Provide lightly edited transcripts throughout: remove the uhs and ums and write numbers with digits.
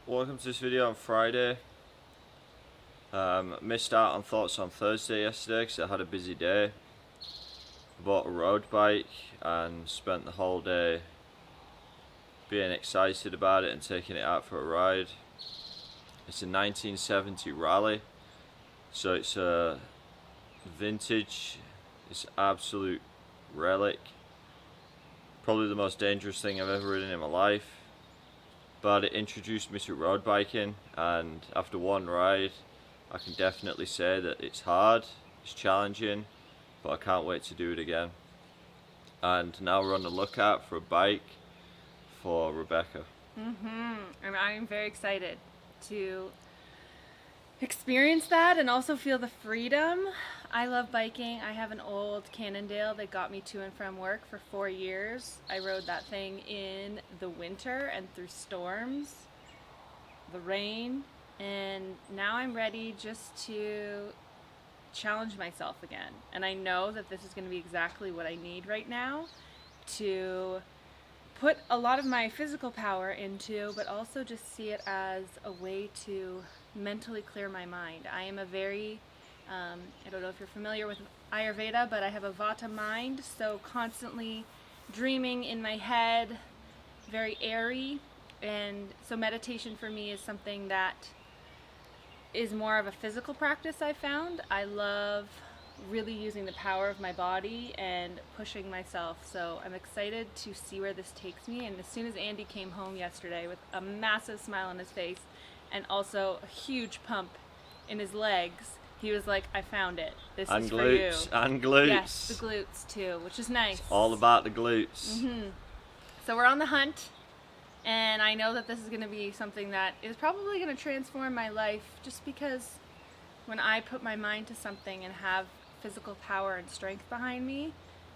welcome to this video on Friday. Missed out on thoughts on Thursday yesterday because I had a busy day. Bought a road bike and spent the whole day being excited about it and taking it out for a ride. It's a 1970 Rally, so it's a vintage, it's an absolute relic. Probably the most dangerous thing I've ever ridden in my life. But it introduced me to road biking, and after one ride I can definitely say that it's hard, it's challenging, but I can't wait to do it again. And now we're on the lookout for a bike for Rebecca. And I'm very excited to experience that and also feel the freedom. I love biking. I have an old Cannondale that got me to and from work for 4 years. I rode that thing in the winter and through storms, the rain, and now I'm ready just to challenge myself again. And I know that this is going to be exactly what I need right now to put a lot of my physical power into, but also just see it as a way to mentally clear my mind. I am a very, I don't know if you're familiar with Ayurveda, but I have a Vata mind, so constantly dreaming in my head, very airy, and so meditation for me is something that is more of a physical practice. I found I love really using the power of my body and pushing myself, so I'm excited to see where this takes me. And as soon as Andy came home yesterday with a massive smile on his face and also a huge pump in his legs, he was like, I found it, this is for you. And glutes. Yes, the glutes too, which is nice. It's all about the glutes. So we're on the hunt, and I know that this is going to be something that is probably going to transform my life, just because when I put my mind to something and have physical power and strength behind me,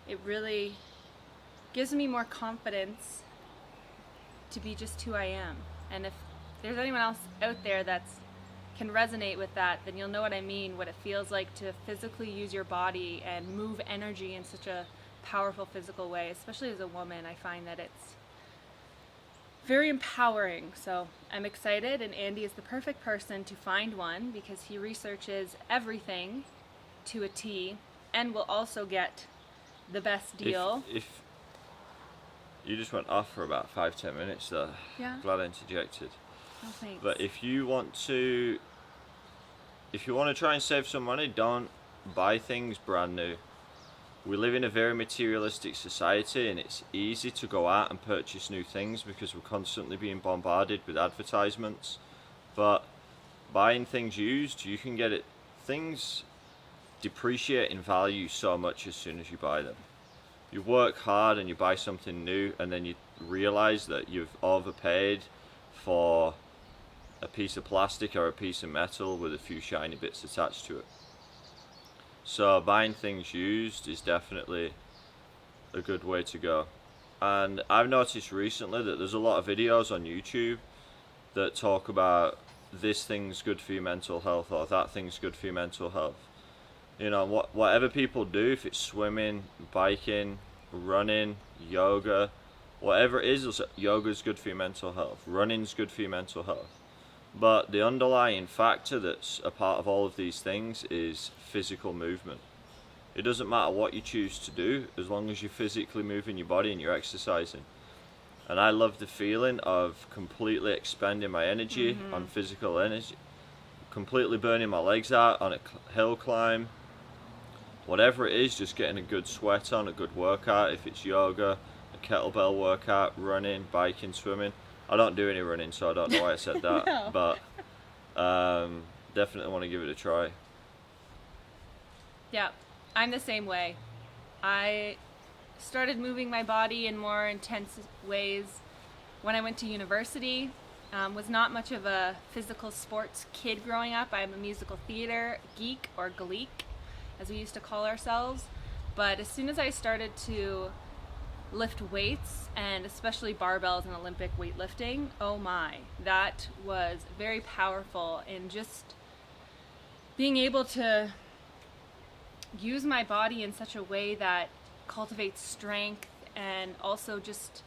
it really gives me more confidence to be just who I am. And if there's anyone else out there that can resonate with that, then you'll know what I mean, what it feels like to physically use your body and move energy in such a powerful physical way. Especially as a woman, I find that it's very empowering. So I'm excited, and Andy is the perfect person to find one because he researches everything to a T and will also get the best deal. If you just went off for about 5-10 minutes there. Yeah. Glad I interjected. Oh, thanks. But if you want to try and save some money, don't buy things brand new. We live in a very materialistic society, and it's easy to go out and purchase new things because we're constantly being bombarded with advertisements. But buying things used, you can get it. Things depreciate in value so much as soon as you buy them. You work hard and you buy something new, and then you realize that you've overpaid for a piece of plastic or a piece of metal with a few shiny bits attached to it. So buying things used is definitely a good way to go. And I've noticed recently that there's a lot of videos on YouTube that talk about this thing's good for your mental health or that thing's good for your mental health. You know, whatever people do, if it's swimming, biking, running, yoga, whatever it is, yoga's good for your mental health, running's good for your mental health. But the underlying factor that's a part of all of these things is physical movement. It doesn't matter what you choose to do, as long as you're physically moving your body and you're exercising. And I love the feeling of completely expending my energy on physical energy, completely burning my legs out on a hill climb. Whatever it is, just getting a good sweat on, a good workout. If it's yoga, a kettlebell workout, running, biking, swimming. I don't do any running, so I don't know why I said that. No. But definitely want to give it a try. Yeah, I'm the same way. I started moving my body in more intense ways when I went to university. Was not much of a physical sports kid growing up. I'm a musical theater geek, or gleek, as we used to call ourselves. But as soon as I started to lift weights, and especially barbells and Olympic weightlifting, oh my, that was very powerful in just being able to use my body in such a way that cultivates strength and also just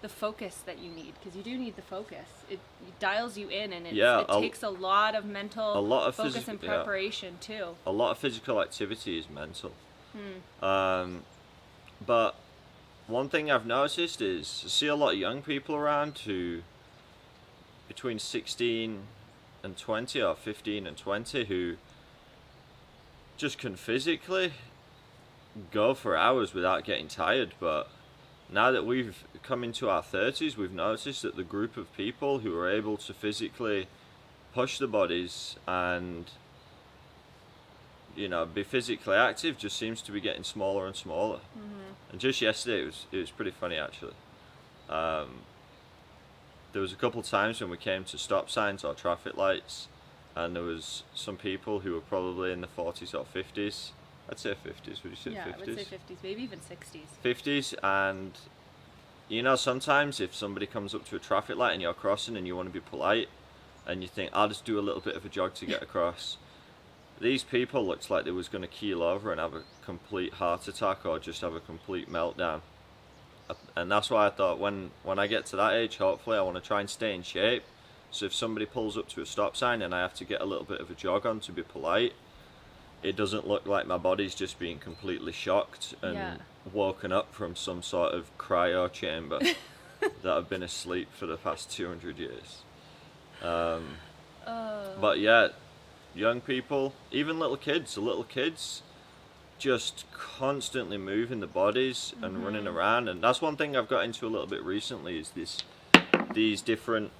the focus that you need, because you do need the focus. It dials you in, and Yeah, it takes a lot of mental a lot of focus and preparation too. A lot of physical activity is mental. But one thing I've noticed is I see a lot of young people around who between 16 and 20 or 15 and 20 who just can physically go for hours without getting tired. But now that we've come into our 30s, we've noticed that the group of people who are able to physically push the bodies and, you know, be physically active just seems to be getting smaller and smaller. And just yesterday it was pretty funny actually. There was a couple of times when we came to stop signs or traffic lights, and there was some people who were probably in the 40s or 50s. I'd say 50s. Would you say 50s? Yeah, I would say 50s, maybe even 60s. 50s, and you know, sometimes if somebody comes up to a traffic light and you're crossing and you want to be polite and you think, I'll just do a little bit of a jog to get across, these people looked like they was going to keel over and have a complete heart attack or just have a complete meltdown. And that's why I thought when I get to that age, hopefully I want to try and stay in shape. So if somebody pulls up to a stop sign and I have to get a little bit of a jog on to be polite, it doesn't look like my body's just being completely shocked and woken up from some sort of cryo chamber that I've been asleep for the past 200 years. But yeah, young people, even little kids just constantly moving the bodies and running around. And that's one thing I've got into a little bit recently is these different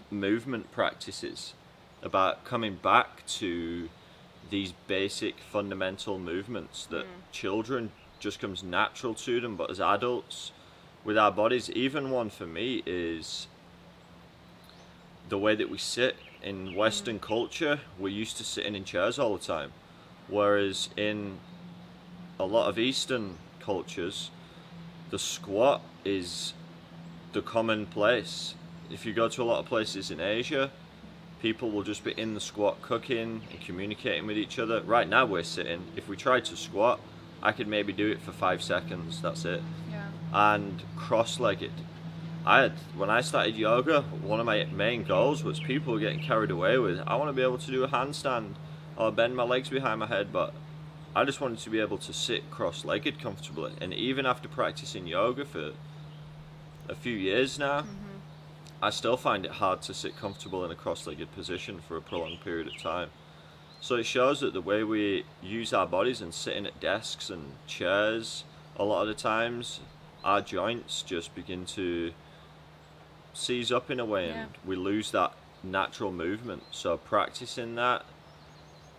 movement practices, about coming back to these basic fundamental movements that children just comes natural to them, but as adults with our bodies, even one for me is the way that we sit. In Western culture, we're used to sitting in chairs all the time, whereas in a lot of Eastern cultures, the squat is the commonplace. If you go to a lot of places in Asia, people will just be in the squat cooking and communicating with each other. Right now we're sitting. If we tried to squat, I could maybe do it for 5 seconds, that's it. Yeah. And cross-legged. When I started yoga, one of my main goals was people were getting carried away with, I want to be able to do a handstand or bend my legs behind my head, but I just wanted to be able to sit cross-legged comfortably. And even after practicing yoga for a few years now, I still find it hard to sit comfortable in a cross-legged position for a prolonged period of time. So it shows that the way we use our bodies and sitting at desks and chairs, a lot of the times our joints just begin to seize up in a way, and we lose that natural movement. So practicing that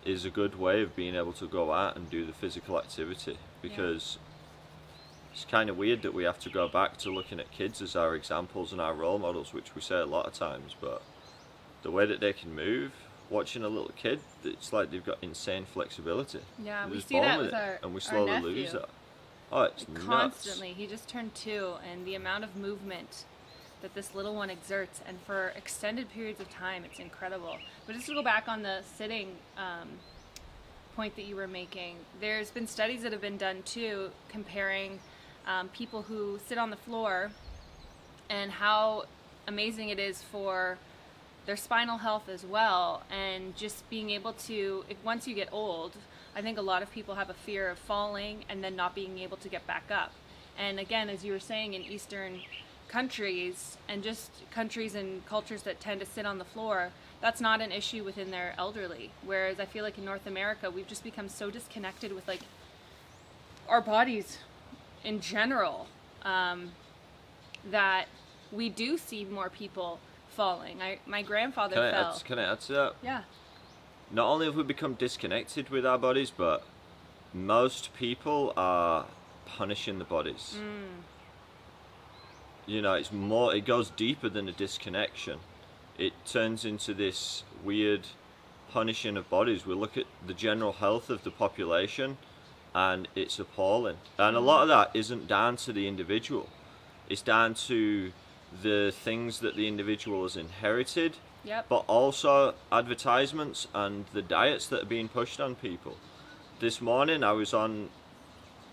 is a good way of being able to go out and do the physical activity, because it's kind of weird that we have to go back to looking at kids as our examples and our role models, which we say a lot of times, but the way that they can move, watching a little kid, it's like they've got insane flexibility. Yeah, They're we just see born that with with it, and we our slowly nephew. lose that. Oh, it's nuts. Constantly. He just turned 2, and the amount of movement that this little one exerts, and for extended periods of time, it's incredible. But just to go back on the sitting point that you were making, there's been studies that have been done too, comparing people who sit on the floor and how amazing it is for their spinal health as well, and just being able to, once you get old, I think a lot of people have a fear of falling and then not being able to get back up. And again, as you were saying, in Eastern countries and just countries and cultures that tend to sit on the floor, that's not an issue within their elderly. Whereas I feel like in North America, we've just become so disconnected with like our bodies in general, that we do see more people falling. My grandfather fell. Can I add to that? Yeah. Not only have we become disconnected with our bodies, but most people are punishing the bodies. You know, it goes deeper than a disconnection. It turns into this weird punishing of bodies. We look at the general health of the population and it's appalling. And a lot of that isn't down to the individual. It's down to the things that the individual has inherited, but also advertisements and the diets that are being pushed on people. This morning I was on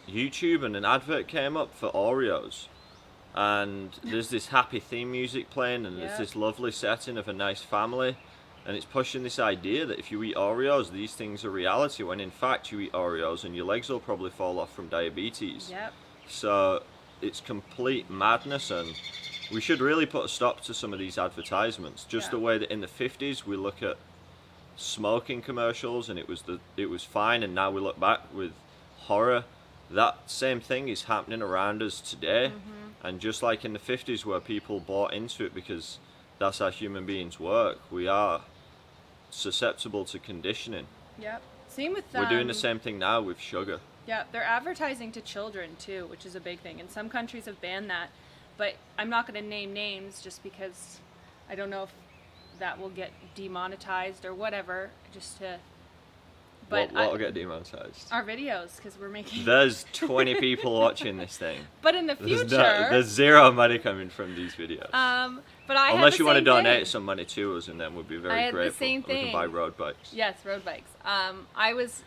YouTube and an advert came up for Oreos, and there's this happy theme music playing, and there's this lovely setting of a nice family, and it's pushing this idea that if you eat Oreos, these things are reality, when in fact you eat Oreos and your legs will probably fall off from diabetes. Yep. So it's complete madness, and we should really put a stop to some of these advertisements. Just the way that in the 50s we look at smoking commercials and it was fine, and now we look back with horror. That same thing is happening around us today. And just like in the 50s where people bought into it because that's how human beings work, we are susceptible to conditioning. Yep. Same with We're doing the same thing now with sugar. Yeah, they're advertising to children too, which is a big thing. And some countries have banned that. But I'm not going to name names just because I don't know if that will get demonetized or whatever. Just to. But what will get demonetized? Our videos, because we're making. There's 20 people watching this thing. But in the future, there's zero money coming from these videos. But I unless you want to donate thing. some money to us, and then we'd be very I had grateful. The same thing. We can buy road bikes. Yes, road bikes. I was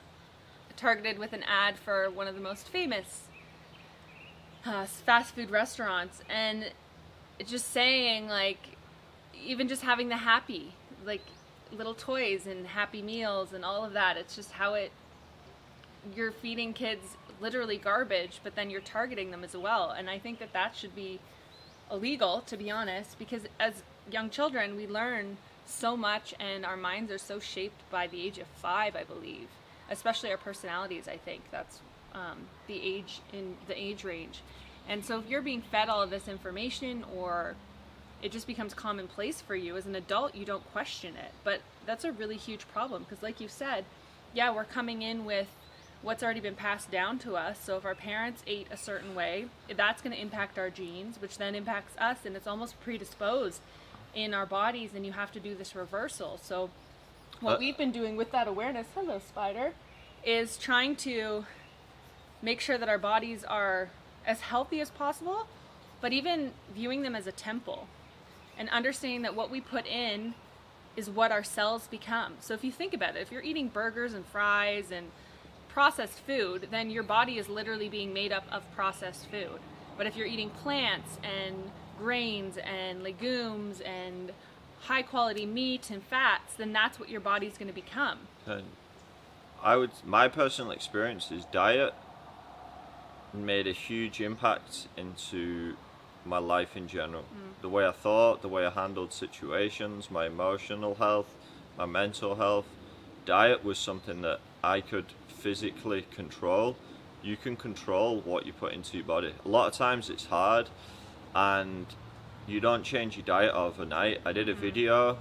targeted with an ad for one of the most famous fast food restaurants, and just saying, like, even just having the happy, like, little toys and happy meals and all of that, it's just how you're feeding kids literally garbage, but then you're targeting them as well. And I think that should be illegal, to be honest, because as young children we learn so much, and our minds are so shaped by the age of 5, I believe, especially our personalities. I think that's the age range. And so if you're being fed all of this information, or it just becomes commonplace for you as an adult, you don't question it. But that's a really huge problem, because like you said, yeah, we're coming in with what's already been passed down to us. So if our parents ate a certain way, that's going to impact our genes, which then impacts us, and it's almost predisposed in our bodies, and you have to do this reversal. So what we've been doing with that awareness, hello spider, is trying to make sure that our bodies are as healthy as possible, but even viewing them as a temple, and understanding that what we put in is what our cells become. So if you think about it, if you're eating burgers and fries and processed food, then your body is literally being made up of processed food. But if you're eating plants and grains and legumes and high quality meat and fats, then that's what your body's going to become. And my personal experience is diet made a huge impact into my life in general. The way I thought, the way I handled situations, my emotional health, my mental health. Diet was something that I could physically control. You can control what you put into your body. A lot of times it's hard, and you don't change your diet overnight. I did a video,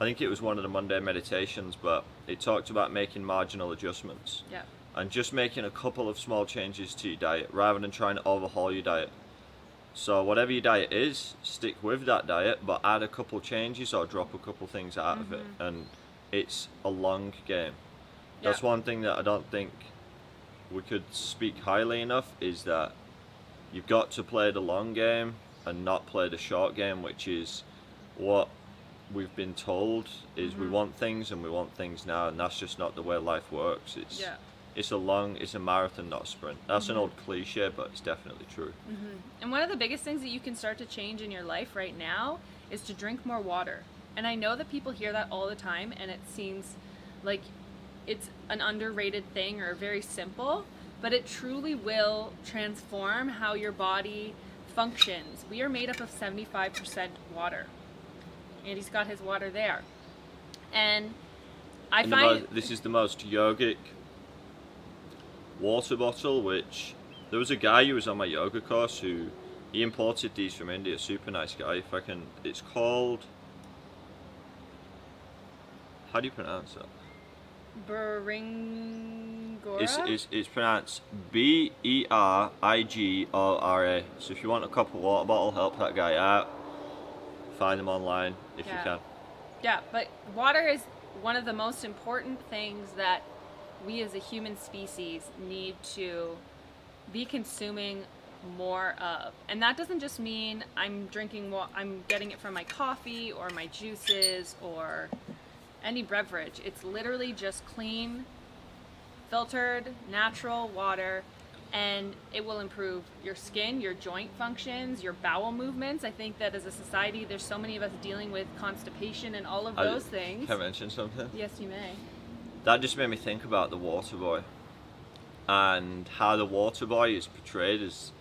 I think it was one of the Monday meditations, but it talked about making marginal adjustments. Yeah. And just making a couple of small changes to your diet rather than trying to overhaul your diet. So whatever your diet is, stick with that diet, but add a couple changes or drop a couple things out of it. And it's a long game. That's one thing that I don't think we could speak highly enough, is that you've got to play the long game and not play the short game, which is what we've been told is we want things and we want things now, and that's just not the way life works. It's a marathon, not a sprint. That's an old cliche, but it's definitely true. And one of the biggest things that you can start to change in your life right now is to drink more water. And I know that people hear that all the time, and it seems like it's an underrated thing or very simple, but it truly will transform how your body functions. We are made up of 75% water. Andy's got his water there. And I find this is the most yogic water bottle, which there was a guy who was on my yoga course who he imported these from India, super nice guy. It's called, how do you pronounce it? Beringora? It's pronounced Berigora. So if you want a copper water bottle, help that guy out. Find them online if you can. Yeah, but water is one of the most important things that we as a human species need to be consuming more of. And that doesn't just mean I'm getting it from my coffee or my juices or any beverage. It's literally just clean, filtered, natural water. and it will improve your skin, your joint functions, your bowel movements. I think that as a society, there's so many of us dealing with constipation and all of those things. Can I mention something? Yes, you may. That just made me think about the water boy, and how the water boy is portrayed as,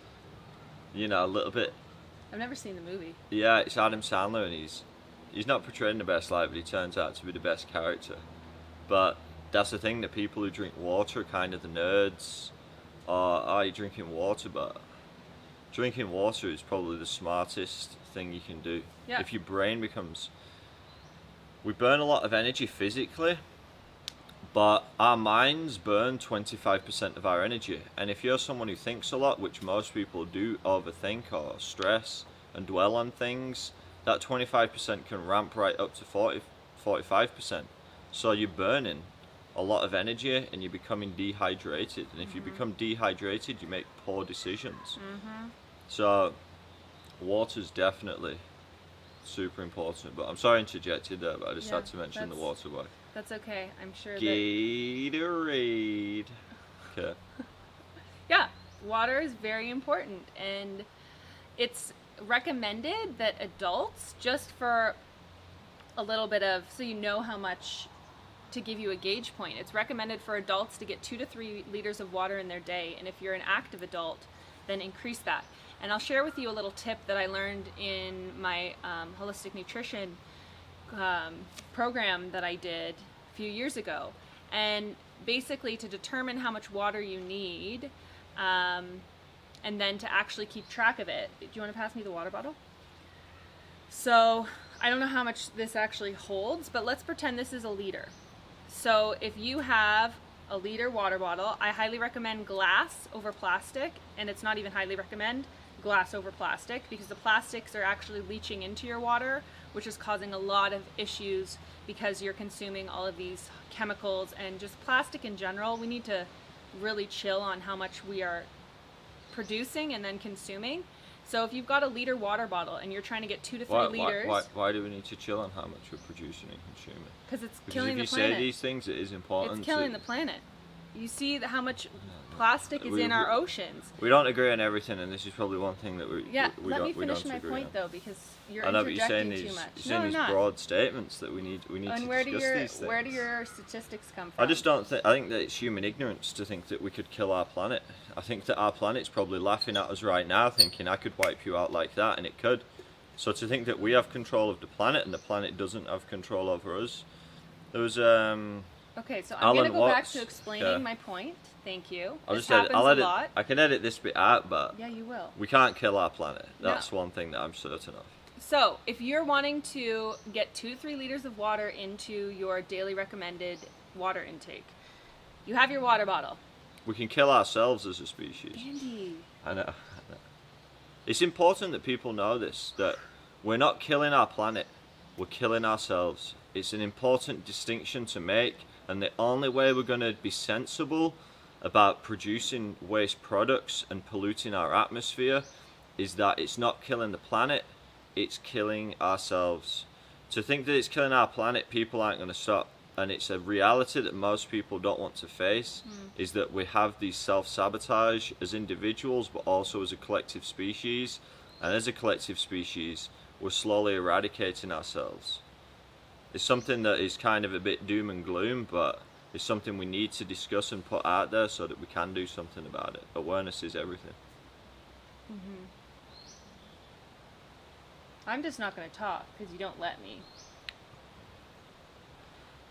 you know, a little bit. I've never seen the movie. Yeah, it's Adam Sandler, and he's not portrayed in the best light, but he turns out to be the best character. But that's the thing, that people who drink water are kind of the nerds. Are you drinking water? But drinking water is probably the smartest thing you can do. Yeah. If your brain becomes... We burn a lot of energy physically, but our minds burn 25% of our energy. And if you're someone who thinks a lot, which most people do, overthink or stress and dwell on things, that 25% can ramp right up to 45%. So you're burning a lot of energy and you're becoming dehydrated. And if you become dehydrated, you make poor decisions. So water's definitely super important. But I'm sorry I interjected there, but I just had to mention the water boy. That's okay. I'm sure Gatorade. Okay. Yeah, water is very important, and it's recommended that adults, just for a little bit of, so you know how much to give you a gauge point, it's recommended for adults to get 2 to 3 liters of water in their day, and if you're an active adult, then increase that. And I'll share with you a little tip that I learned in my holistic nutrition program that I did a few years ago. And basically, to determine how much water you need, and then to actually keep track of it. Do you want to pass me the water bottle? So I don't know how much this actually holds, but let's pretend this is a liter. So if you have a liter water bottle, I highly recommend glass over plastic, and it's not even highly recommend glass over plastic, because the plastics are actually leaching into your water, which is causing a lot of issues because you're consuming all of these chemicals and just plastic in general. We need to really chill on how much we are producing and then consuming. So if you've got a liter water bottle and you're trying to get 2 to 3 liters... Why do we need to chill on how much we're producing and consuming? Because it's killing the planet. Because if you say these things, it is important. It's killing the planet. You see how much plastic is in our oceans. We don't agree on everything, and this is probably one thing that we let me finish my point though, because you're interjecting too much. You're saying these broad statements that we need to discuss these things. Where do your statistics come from? I just don't think. I think that it's human ignorance to think that we could kill our planet. I think that our planet's probably laughing at us right now, thinking I could wipe you out like that, and it could. So to think that we have control of the planet and the planet doesn't have control over us. There was Okay, so I'm going to go back to explaining my point. Thank you. I can edit this bit out, but yeah, you will. We can't kill our planet. That's one thing that I'm certain of. So if you're wanting to get 2 to 3 liters of water into your daily recommended water intake, you have your water bottle. We can kill ourselves as a species. Andy. I know. It's important that people know this, that we're not killing our planet, we're killing ourselves. It's an important distinction to make, and the only way we're going to be sensible about producing waste products and polluting our atmosphere is that it's not killing the planet, it's killing ourselves. To think that it's killing our planet, people aren't going to stop. And it's a reality that most people don't want to face, is that we have these self-sabotage as individuals, but also as a collective species. And as a collective species, we're slowly eradicating ourselves. It's something that is kind of a bit doom and gloom, but it's something we need to discuss and put out there so that we can do something about it. Awareness is everything. I'm just not going to talk because you don't let me.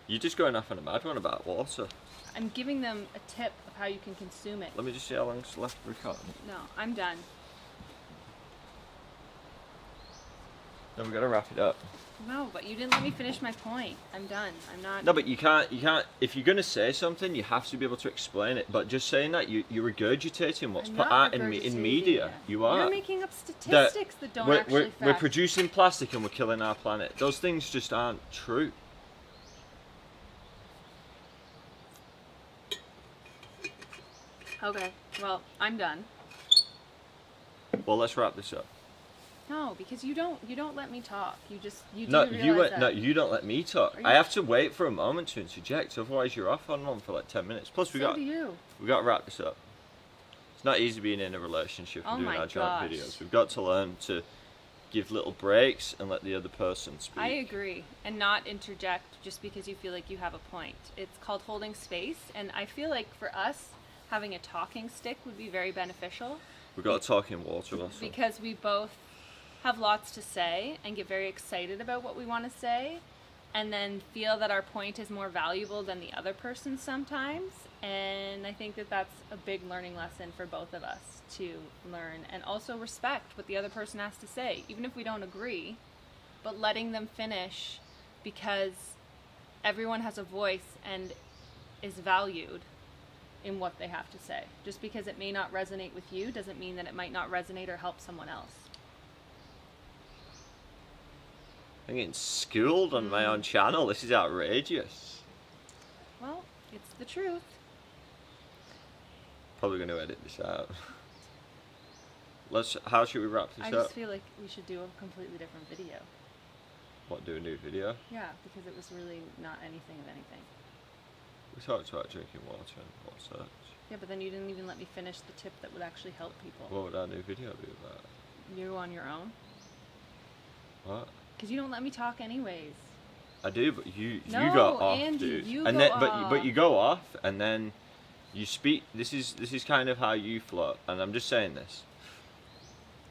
You're just going off on a mad one about water. I'm giving them a tip of how you can consume it. Let me just see how long's left of recording. No, I'm done. Then we've got to wrap it up. No, but you didn't let me finish my point. I'm done. I'm not... No, but you can't, if you're going to say something, you have to be able to explain it. But just saying that, you're regurgitating what's put out in media. You are. You're making up statistics that don't actually we're producing plastic and we're killing our planet. Those things just aren't true. Okay, well, I'm done. Well, let's wrap this up. No, because you don't let me talk. You don't let me talk. I have to wait for a moment to interject, otherwise you're off on one for like 10 minutes. Plus we got to wrap this up. It's not easy being in a relationship and Oh doing my our joint gosh. videos. We've got to learn to give little breaks and let the other person speak. I agree. And not interject just because you feel like you have a point. It's called holding space. And I feel like for us, having a talking stick would be very beneficial. We've got to talk in water also. Because we both have lots to say and get very excited about what we want to say, and then feel that our point is more valuable than the other person sometimes. And I think that that's a big learning lesson for both of us to learn, and also respect what the other person has to say, even if we don't agree, but letting them finish, because everyone has a voice and is valued in what they have to say. Just because it may not resonate with you doesn't mean that it might not resonate or help someone else. I'm getting schooled on my own channel. This is outrageous. Well, it's the truth. Probably going to edit this out. How should we wrap this I up? just feel like we should do a completely different video. What, do a new video? Yeah, because it was really not anything of anything. We talked about drinking water and all such. Yeah, but then you didn't even let me finish the tip that would actually help people. What would our new video be about? You on your own? What? Because you don't let me talk anyways. I do, but you No, go off, Andy, dude. you and go then, off. but you go off, and then you speak. This is kind of how you float, and I'm just saying this.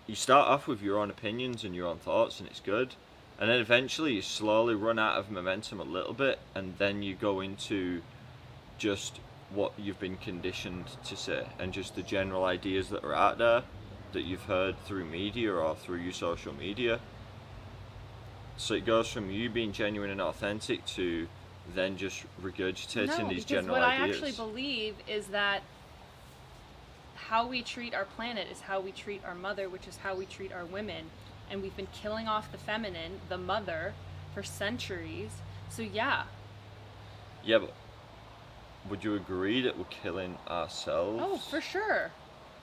You start off with your own opinions and your own thoughts, and it's good, and then eventually you slowly run out of momentum a little bit, and then you go into just what you've been conditioned to say, and just the general ideas that are out there that you've heard through media or through your social media. So it goes from you being genuine and authentic to then just regurgitating these general what ideas. I actually believe is that how we treat our planet is how we treat our mother, which is how we treat our women. And we've been killing off the feminine, the mother, for centuries. So yeah. Yeah, but would you agree that we're killing ourselves? Oh, for sure.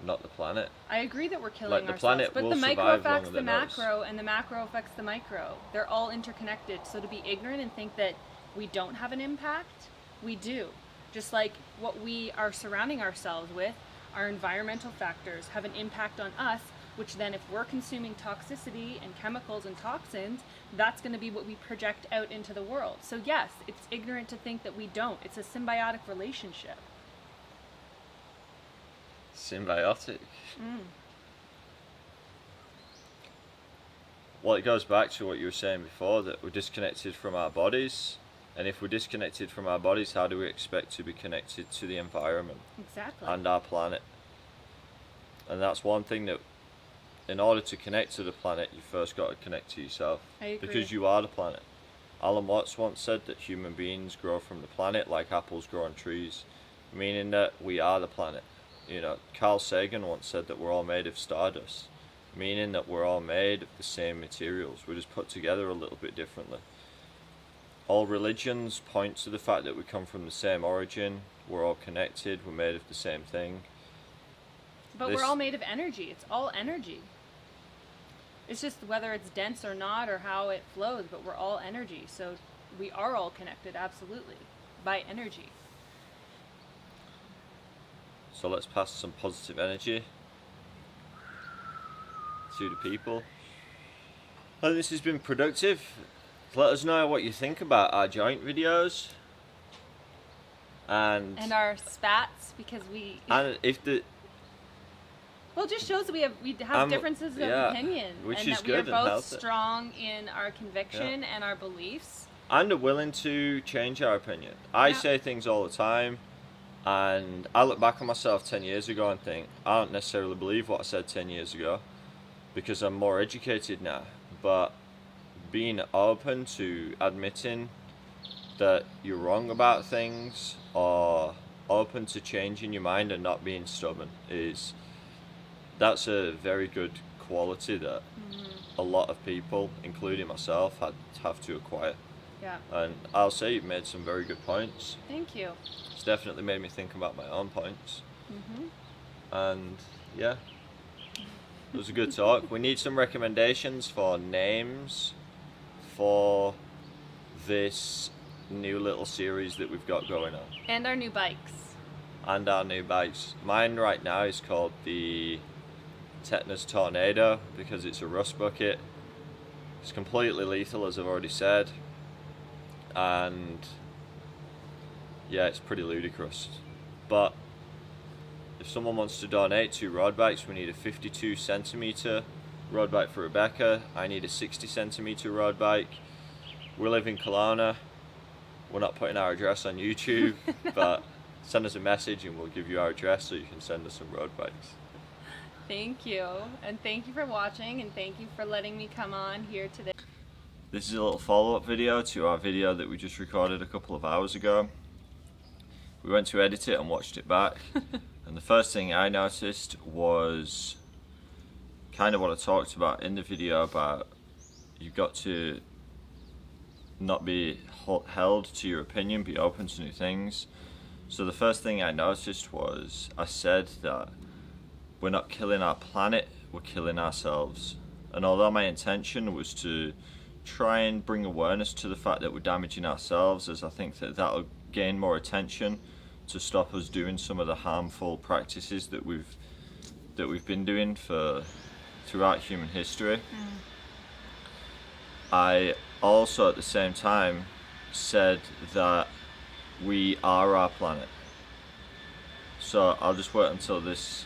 Not the planet. I agree that we're killing Like, the ourselves, planet but will the micro survive affects longer the than us. macro, and the macro affects the micro. They're all interconnected. So to be ignorant and think that we don't have an impact, we do. Just like what we are surrounding ourselves with, our environmental factors have an impact on us, which then if we're consuming toxicity and chemicals and toxins, that's going to be what we project out into the world. So yes, it's ignorant to think that we don't. It's a symbiotic relationship. Symbiotic. Well, it goes back to what you were saying before, that we're disconnected from our bodies, and if we're disconnected from our bodies, how do we expect to be connected to the environment Exactly. and our planet? And that's one thing that, in order to connect to the planet, you first got to connect to yourself. I agree. Because you are the planet. Alan Watts once said that human beings grow from the planet like apples grow on trees, meaning that we are the planet. You know, Carl Sagan once said that we're all made of stardust, meaning that we're all made of the same materials. We're just put together a little bit differently. All religions point to the fact that we come from the same origin, we're all connected, we're made of the same thing. But we're all made of energy. It's all energy. It's just whether it's dense or not or how it flows, but we're all energy. So we are all connected, absolutely, by energy. So let's pass some positive energy to the people. Well, this has been productive. Let us know what you think about our joint videos. And our spats, because we... and if the... Well, it just shows that we have differences of opinion. which and is that good we and are both healthy. strong in our conviction and our beliefs. And are willing to change our opinion. I say things all the time, and I look back on myself 10 years ago and think, I don't necessarily believe what I said 10 years ago, because I'm more educated now. But being open to admitting that you're wrong about things, or open to changing your mind and not being stubborn, that's a very good quality that a lot of people, including myself, have to acquire. Yeah. And I'll say you've made some very good points. Thank you. It's definitely made me think about my own points. And yeah, it was a good talk. We need some recommendations for names for this new little series that we've got going on. And our new bikes. and our new bikes. Mine right now is called the Tetanus Tornado because it's a rust bucket. It's completely lethal, as I've already said, and yeah, it's pretty ludicrous. But if someone wants to donate 2 road bikes, we need a 52 centimeter road bike for Rebecca. I need a 60 centimeter road bike. We live in Kelowna. We're not putting our address on YouTube, but send us a message and we'll give you our address so you can send us some road bikes. Thank you, and thank you for watching, and thank you for letting me come on here today. This is a little follow-up video to our video that we just recorded a couple of hours ago. We went to edit it and watched it back, and the first thing I noticed was kind of what I talked about in the video about you've got to not be held to your opinion, be open to new things. So the first thing I noticed was I said that we're not killing our planet, we're killing ourselves. And although my intention was to try and bring awareness to the fact that we're damaging ourselves, as I think that that'll gain more attention to stop us doing some of the harmful practices that we've been doing throughout human history. I also at the same time said that we are our planet. So I'll just wait until this.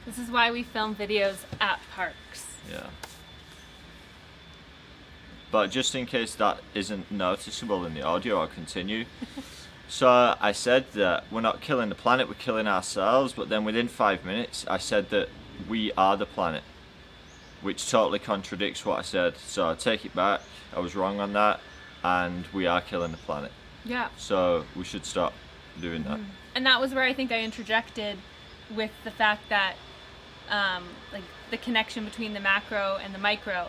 This is why we film videos at parks. Yeah. But just in case that isn't noticeable in the audio, I'll continue. So I said that we're not killing the planet, we're killing ourselves, but then within 5 minutes I said that we are the planet, which totally contradicts what I said. So I take it back, I was wrong on that, and we are killing the planet. Yeah. So we should stop doing that. And that was where I think I interjected with the fact that like the connection between the macro and the micro,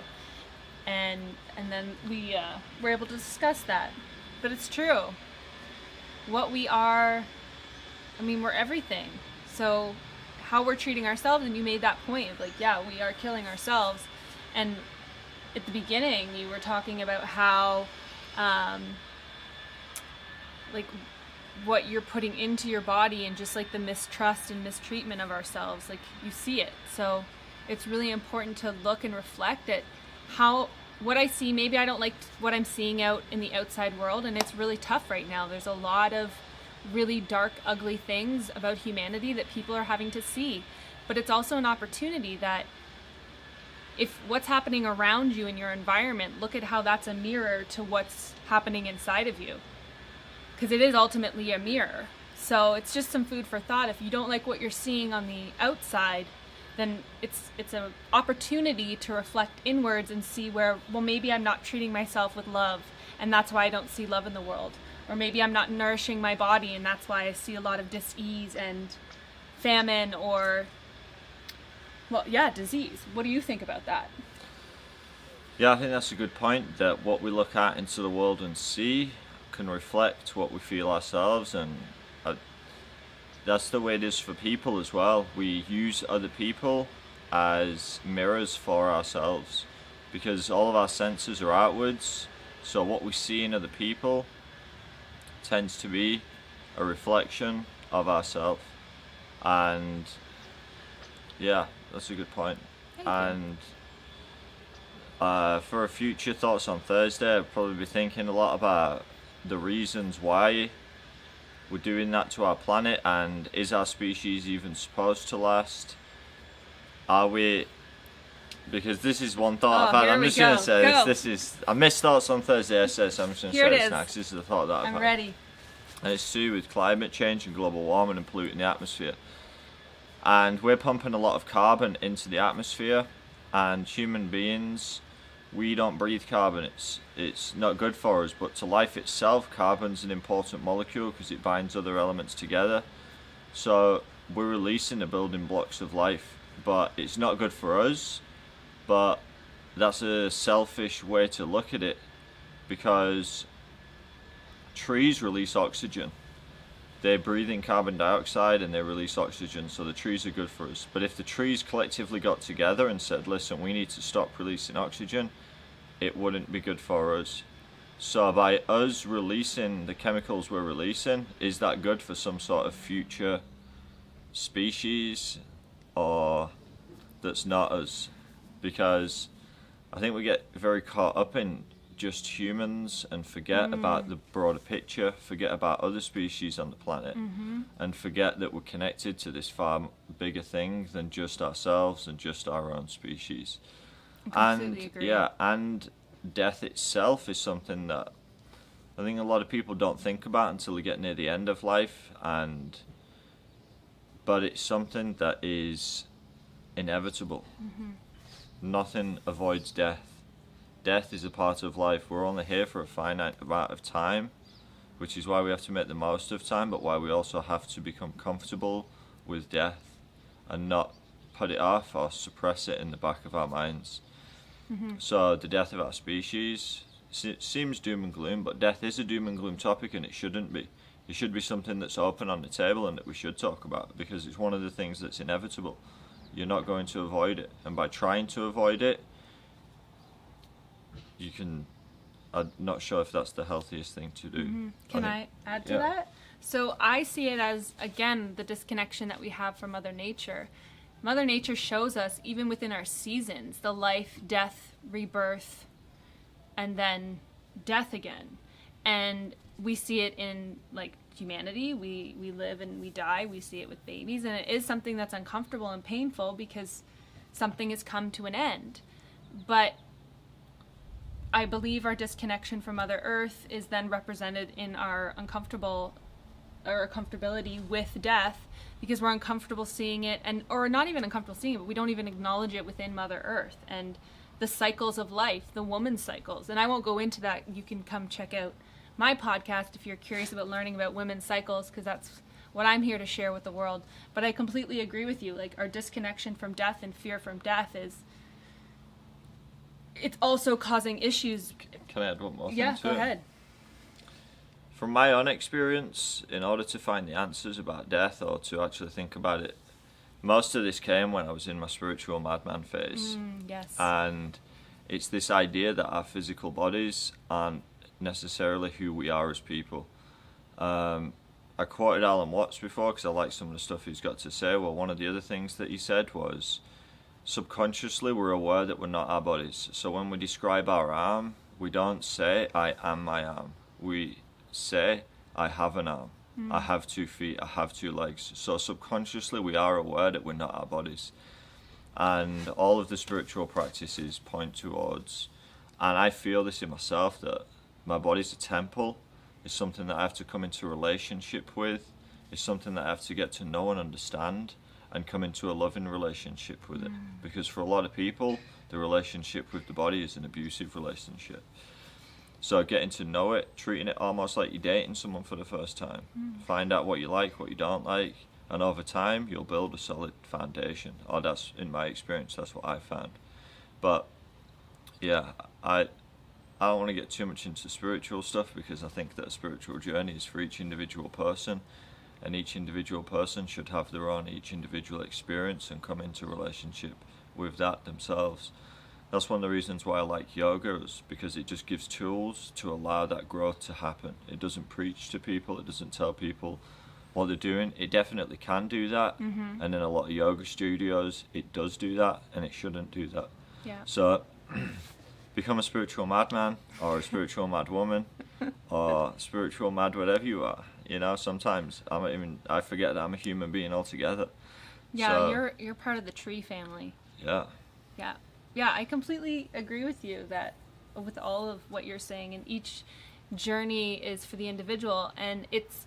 and then we were able to discuss that. But it's true. What we are, I mean, we're everything. So how we're treating ourselves, and you made that point of like, yeah, we are killing ourselves. And at the beginning you were talking about how like what you're putting into your body, and just like the mistrust and mistreatment of ourselves, like you see it. So it's really important to look and reflect at what I see. Maybe I don't like what I'm seeing out in the outside world, and it's really tough right now. There's a lot of really dark, ugly things about humanity that people are having to see. But it's also an opportunity that if what's happening around you in your environment, look at how that's a mirror to what's happening inside of you. Because it is ultimately a mirror. So it's just some food for thought. If you don't like what you're seeing on the outside, then it's an opportunity to reflect inwards and see where, well, maybe I'm not treating myself with love, and that's why I don't see love in the world. Or maybe I'm not nourishing my body, and that's why I see a lot of dis-ease and famine, or, well, yeah, disease. What do you think about that? Yeah, I think that's a good point, that what we look at into the world and see can reflect what we feel ourselves, and that's the way it is for people as well. We use other people as mirrors for ourselves because all of our senses are outwards, so what we see in other people tends to be a reflection of ourselves. And yeah, that's a good point. And for our future thoughts on Thursday, I'll probably be thinking a lot about the reasons why we're doing that to our planet, and is our species even supposed to last? Are we? Because this is one thought I've had. I'm just going to say this is, I missed thoughts on Thursday, I said, so I'm just going to say this next. This is the thought that I've had. I'm ready. And it's to do with climate change and global warming and polluting the atmosphere. And we're pumping a lot of carbon into the atmosphere, and human beings, we don't breathe carbon. It's not good for us, but to life itself, carbon's an important molecule because it binds other elements together. So we're releasing the building blocks of life, but it's not good for us. But that's a selfish way to look at it, because trees release oxygen. They're breathing carbon dioxide and they release oxygen, so the trees are good for us. But if the trees collectively got together and said, listen, we need to stop releasing oxygen, it wouldn't be good for us. So by us releasing the chemicals we're releasing, is that good for some sort of future species, or that's not us? Because I think we get very caught up in just humans and forget about the broader picture, forget about other species on the planet, and forget that we're connected to this far bigger thing than just ourselves and just our own species. I completely agree. Yeah, and death itself is something that I think a lot of people don't think about until they get near the end of life, but it's something that is inevitable. Nothing avoids death. Death is a part of life. We're only here for a finite amount of time, which is why we have to make the most of time, but why we also have to become comfortable with death and not put it off or suppress it in the back of our minds. So the death of our species seems doom and gloom, but death is a doom and gloom topic, and it shouldn't be. It should be something that's open on the table and that we should talk about, because it's one of the things that's inevitable. You're not going to avoid it, and by trying to avoid it, you can. I'm not sure if that's the healthiest thing to do. Can I add to that? So I see it as, again, the disconnection that we have from Mother Nature. Mother Nature shows us, even within our seasons, the life, death, rebirth, and then death again. And we see it in, like, humanity. We live and we die. We see it with babies. And it is something that's uncomfortable and painful because something has come to an end. But I believe our disconnection from Mother Earth is then represented in our comfortability with death, because we're uncomfortable seeing it, or not even uncomfortable seeing it, but we don't even acknowledge it within Mother Earth and the cycles of life, the woman's cycles. And I won't go into that. You can come check out my podcast if you're curious about learning about women's cycles, because that's what I'm here to share with the world. But I completely agree with you. Like, our disconnection from death and fear from death it's also causing issues. Can I add one more thing Yeah, to go it? ahead. From my own experience, in order to find the answers about death or to actually think about it, most of this came when I was in my spiritual madman phase. Yes. And it's this idea that our physical bodies aren't necessarily who we are as people. I quoted Alan Watts before because I like some of the stuff he's got to say. Well, one of the other things that he said was, subconsciously we're aware that we're not our bodies. So when we describe our arm, we don't say, I am my arm. We say, I have an arm. I have 2 feet. I have 2 legs. So subconsciously we are aware that we're not our bodies. And all of the spiritual practices point towards, and I feel this in myself, that my body's a temple. It's something that I have to come into relationship with. It's something that I have to get to know and understand and come into a loving relationship with it. Because for a lot of people, the relationship with the body is an abusive relationship. So getting to know it, treating it almost like you're dating someone for the first time. Find out what you like, what you don't like, and over time you'll build a solid foundation. Or that's, in my experience, that's what I found. But yeah, I don't want to get too much into spiritual stuff, because I think that a spiritual journey is for each individual person, and each individual person should have their own each individual experience and come into relationship with that themselves. That's one of the reasons why I like yoga, is because it just gives tools to allow that growth to happen. It doesn't preach to people, it doesn't tell people what they're doing. It definitely can do that, and in a lot of yoga studios it does do that, and it shouldn't do that. Yeah. So become a spiritual madman, or a spiritual mad woman, or spiritual mad whatever you are. You know, sometimes I forget that I'm a human being altogether. Yeah, So, you're part of the tree family. yeah. Yeah, I completely agree with you that with all of what you're saying, and each journey is for the individual. And it's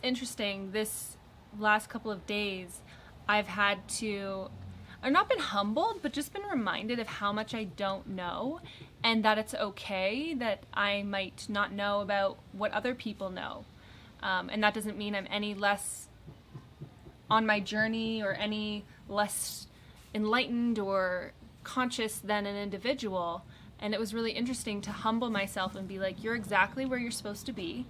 interesting, this last couple of days I've not been humbled, but just been reminded of how much I don't know, and that it's okay that I might not know about what other people know. And that doesn't mean I'm any less on my journey or any less enlightened or conscious than an individual. And it was really interesting to humble myself and be like, you're exactly where you're supposed to be,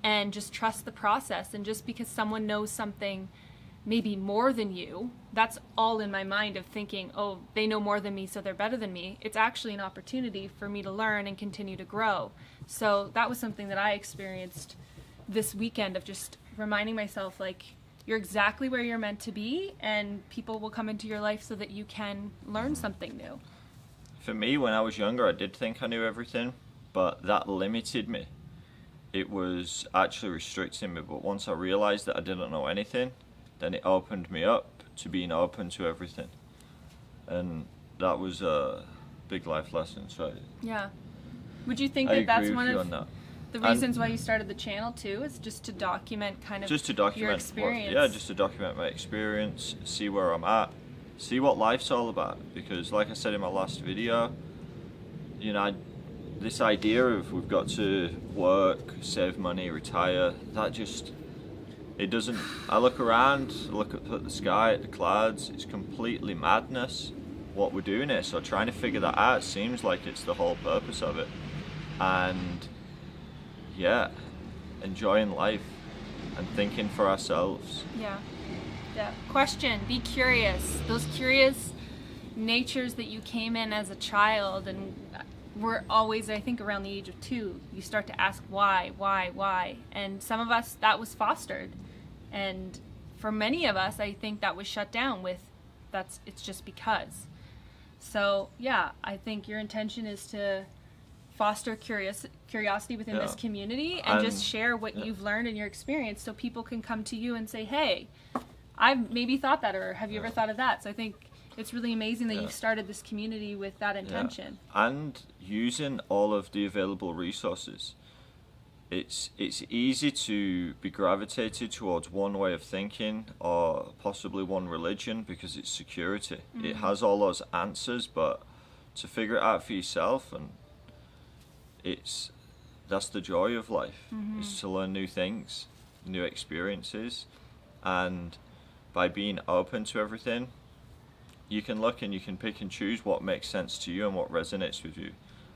and just trust the process. And just because someone knows something maybe more than you. That's all in my mind of thinking, oh, they know more than me, so they're better than me. It's actually an opportunity for me to learn and continue to grow. So that was something that I experienced this weekend, of just reminding myself, like, you're exactly where you're meant to be, and people will come into your life so that you can learn something new. For me, when I was younger, I did think I knew everything, but that limited me. It was actually restricting me, but once I realized that I didn't know anything, then it opened me up to being open to everything. And that was a big life lesson. So yeah. Would you think I that that's agree one with you of on that. the reasons why you started the channel too, is just to document kind of Just to your document experience? just to document my experience, see where I'm at, see what life's all about. Because like I said in my last video, you know, this idea of we've got to work, save money, retire, that just, it doesn't, I look around, look at the sky, at the clouds, it's completely madness what we're doing here. So trying to figure that out seems like it's the whole purpose of it. And yeah, enjoying life and thinking for ourselves. Yeah. Question, be curious. Those curious natures that you came in as a child, and we're always, I think, around the age of 2, you start to ask why? And some of us, that was fostered. And for many of us, I think that was shut down with, it's just because. So yeah, I think your intention is to foster curiosity within this community, and just share what you've learned in your experience, so people can come to you and say, hey, I've maybe thought that, or have you ever thought of that? So I think it's really amazing that you've started this community with that intention. And using all of the available resources. It's easy to be gravitated towards one way of thinking, or possibly one religion, because it's security. Mm-hmm. It has all those answers, but to figure it out for yourself, and that's the joy of life, is to learn new things, new experiences, and by being open to everything, you can look and you can pick and choose what makes sense to you and what resonates with you.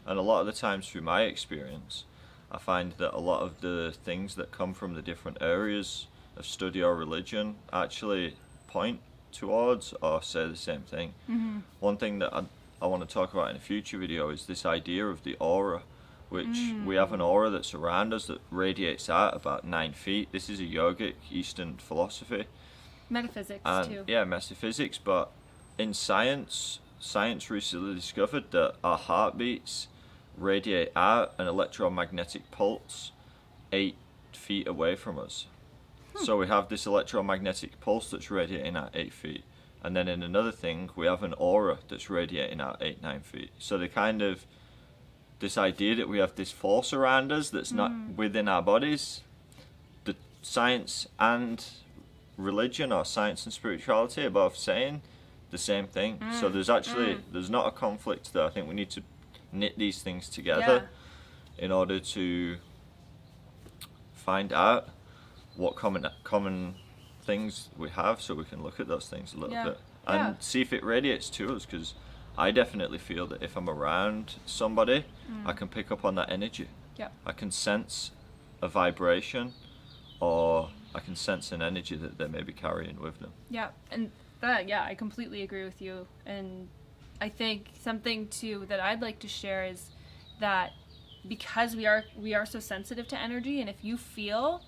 And a lot of the times through my experience, I find that a lot of the things that come from the different areas of study or religion actually point towards or say the same thing. Mm-hmm. One thing that I want to talk about in a future video is this idea of the aura, which we have an aura that's around us that radiates out about 9 feet. This is a yogic Eastern philosophy. Metaphysics too. Yeah, metaphysics, but in science recently discovered that our heartbeats radiate out an electromagnetic pulse 8 feet away from us. So we have this electromagnetic pulse that's radiating out 8 feet. And then in another thing, we have an aura that's radiating out 9 feet. So they kind of, this idea that we have this force around us that's not within our bodies, the science and religion, or science and spirituality, are both saying the same thing. So there's actually, there's not a conflict there. I think we need to knit these things together in order to find out what common things we have, so we can look at those things a little bit and see if it radiates to us, because I definitely feel that if I'm around somebody, I can pick up on that energy. I can sense a vibration, or I can sense an energy that they may be carrying with them. And that, I completely agree with you. And I think something too that I'd like to share is that because we are so sensitive to energy, and if you feel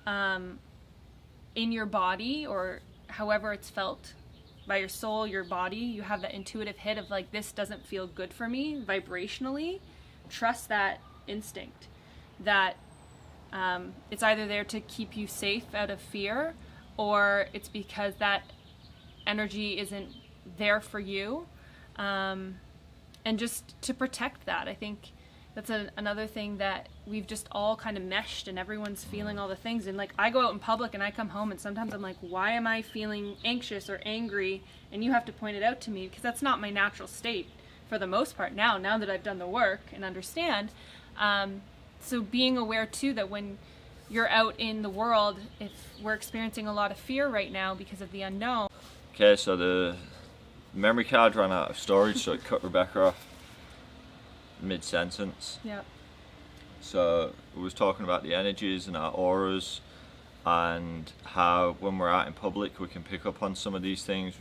in your body, or however it's felt by your soul, your body, you have that intuitive hit of like, this doesn't feel good for me vibrationally, trust that instinct, that it's either there to keep you safe out of fear, or it's because that energy isn't there for you, and just to protect that. I think that's another thing that we've just all kind of meshed, and everyone's feeling all the things. And like, I go out in public and I come home and sometimes I'm like, why am I feeling anxious or angry? And you have to point it out to me, because that's not my natural state for the most part now that I've done the work and understand. So being aware too that when you're out in the world, if we're experiencing a lot of fear right now because of the unknown. Okay, so the memory card ran out of storage, so it cut Rebecca off mid-sentence. Yep. So we was talking about the energies and our auras, and how when we're out in public we can pick up on some of these things.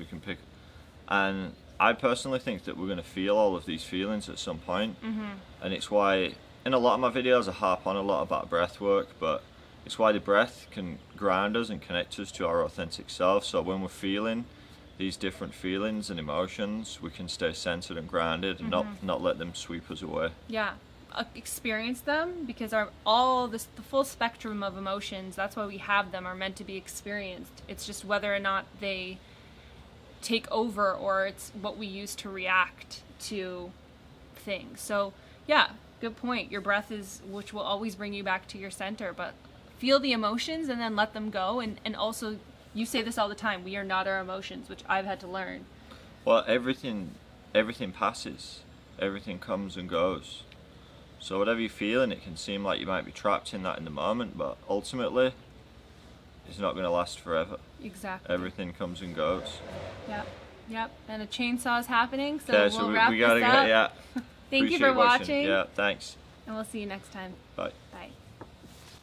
And I personally think that we're going to feel all of these feelings at some point. And it's why in a lot of my videos I harp on a lot about breath work, but it's why the breath can ground us and connect us to our authentic self. So when we're feeling these different feelings and emotions, we can stay centered and grounded and not let them sweep us away. Yeah. Experience them, because the full spectrum of emotions, that's why we have them, are meant to be experienced. It's just whether or not they take over, or it's what we use to react to things. So yeah, good point. Your breath is which will always bring you back to your center, but feel the emotions and then let them go. And also, you say this all the time, we are not our emotions, which I've had to learn. Well, everything passes, everything comes and goes. So whatever you're feeling, it can seem like you might be trapped in that in the moment, but ultimately, it's not going to last forever. Exactly. Everything comes and goes. Yep. And a chainsaw is happening, so Okay, we'll wrap we gotta this up. go, yeah. Thank you Appreciate for watching. Yeah, thanks. And we'll see you next time. Bye. Bye.